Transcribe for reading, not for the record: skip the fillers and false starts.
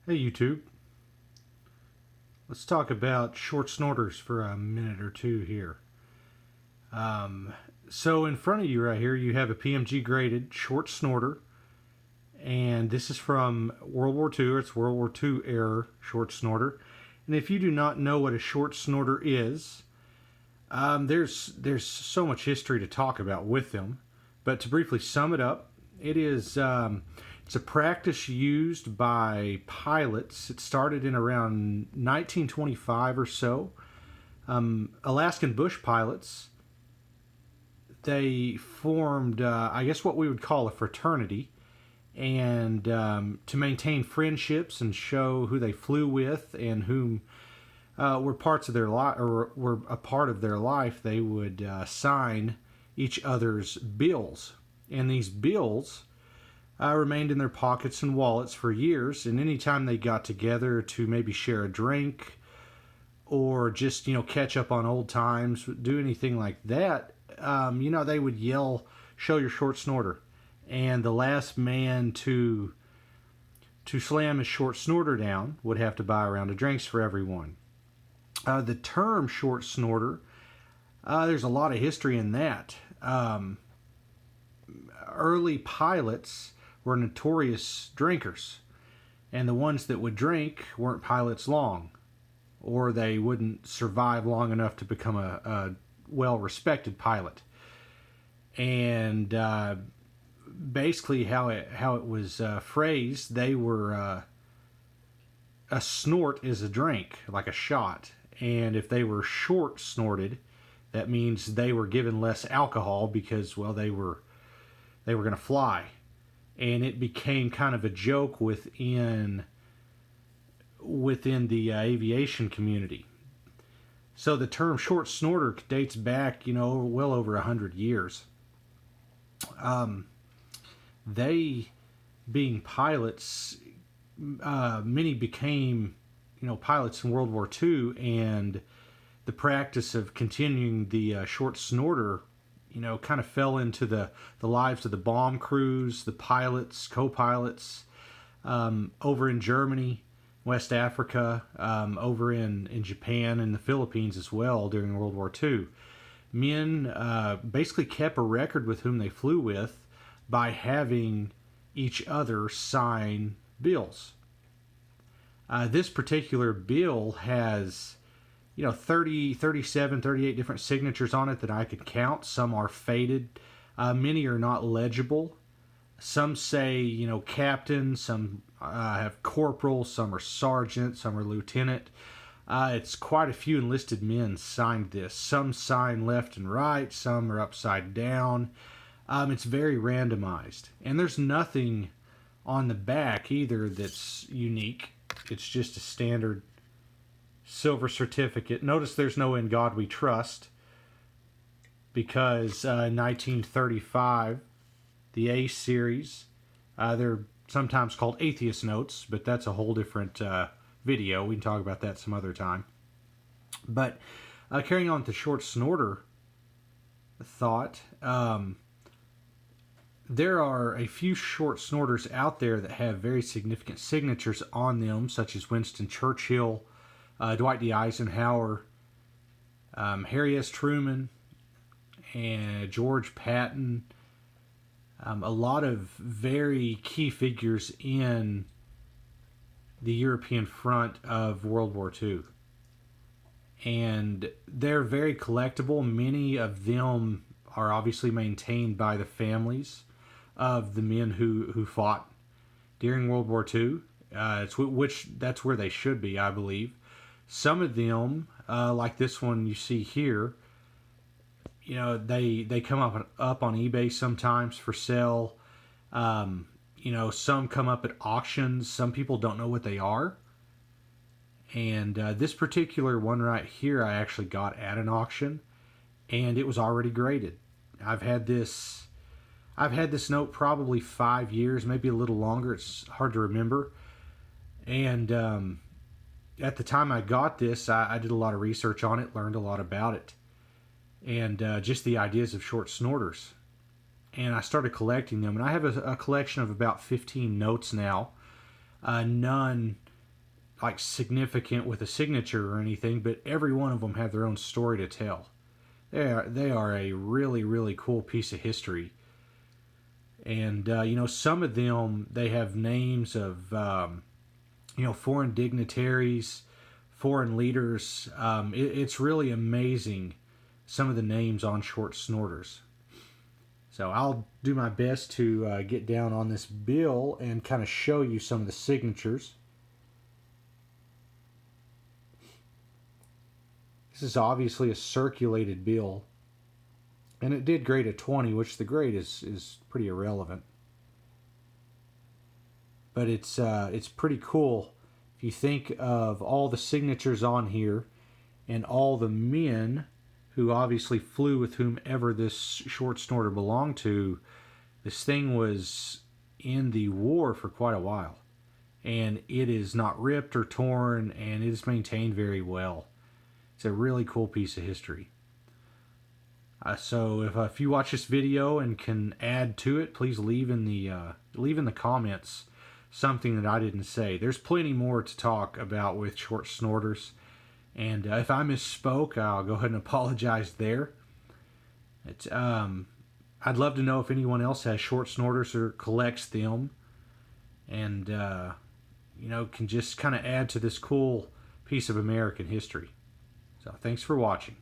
Hey YouTube, let's talk about short snorters for a minute or two here. So in front of you right here, you have a PMG graded short snorter, and this is from World War II. It's World War II era short snorter. And if you do not know what a short snorter is, there's so much history to talk about with them. But to briefly sum it up, it's a practice used by pilots. It started in around 1925 or so. Alaskan bush pilots, they formed, I guess, what we would call a fraternity, and to maintain friendships and show who they flew with and whom were parts of their life or were a part of their life, they would sign each other's bills, and these bills remained in their pockets and wallets for years. And anytime they got together to maybe share a drink or just catch up on old times, do anything like that, they would yell, "Show your short snorter," and the last man to slam his short snorter down would have to buy a round of drinks for everyone. The term short snorter, there's a lot of history in that. Early pilots were notorious drinkers, and the ones that would drink weren't pilots long, or they wouldn't survive long enough to become a well-respected pilot. And basically, how it was phrased, they were a snort is a drink, like a shot, and if they were short snorted, that means they were given less alcohol because, well, they were going to fly. And it became kind of a joke within the aviation community. So the term short snorter dates back, well over 100 years. They, being pilots, many became, pilots in World War II, and the practice of continuing the short snorter kind of fell into the lives of the bomb crews, the pilots, co-pilots, over in Germany, West Africa, over in Japan and the Philippines as well during World War II. Men basically kept a record with whom they flew with by having each other sign bills. This particular bill has 30, 37, 38 different signatures on it that I could count. Some are faded. Many are not legible. Some say, captain. Some have corporal. Some are sergeant. Some are lieutenant. It's quite a few enlisted men signed this. Some sign left and right. Some are upside down. It's very randomized. And there's nothing on the back either that's unique. It's just a standard silver certificate. Notice there's no "In God We Trust," because in 1935, the A series, they're sometimes called atheist notes, but that's a whole different video. We can talk about that some other time. But carrying on with the short snorter thought, there are a few short snorters out there that have very significant signatures on them, such as Winston Churchill, Dwight D. Eisenhower, Harry S. Truman, and George Patton. A lot of very key figures in the European front of World War II. And they're very collectible. Many of them are obviously maintained by the families of the men who fought during World War II. That's where they should be, I believe. Some of them, like this one you see here, they come up on eBay sometimes for sale. Some come up at auctions. Some people don't know what they are. And this particular one right here, I actually got at an auction, and it was already graded. I've had this note probably 5 years, maybe a little longer. It's hard to remember. And at the time I got this, I did a lot of research on it, learned a lot about it, and just the ideas of short snorters. And I started collecting them, and I have a collection of about 15 notes now. None like significant with a signature or anything, but every one of them have their own story to tell. They are a really, really cool piece of history. And some of them, they have names of foreign dignitaries, foreign leaders. It's really amazing, some of the names on short snorters. So I'll do my best to get down on this bill and kind of show you some of the signatures. This is obviously a circulated bill, and it did grade a 20, which the grade is pretty irrelevant. But it's pretty cool if you think of all the signatures on here and all the men who obviously flew with whomever this short snorter belonged to. This thing was in the war for quite a while, and it is not ripped or torn, and it is maintained very well. It's a really cool piece of history. So if you watch this video and can add to it, please leave in the comments something that I didn't say. There's plenty more to talk about with short snorters, and if I misspoke, I'll go ahead and apologize there. I'd love to know if anyone else has short snorters or collects them, and can just kind of add to this cool piece of American history. So thanks for watching.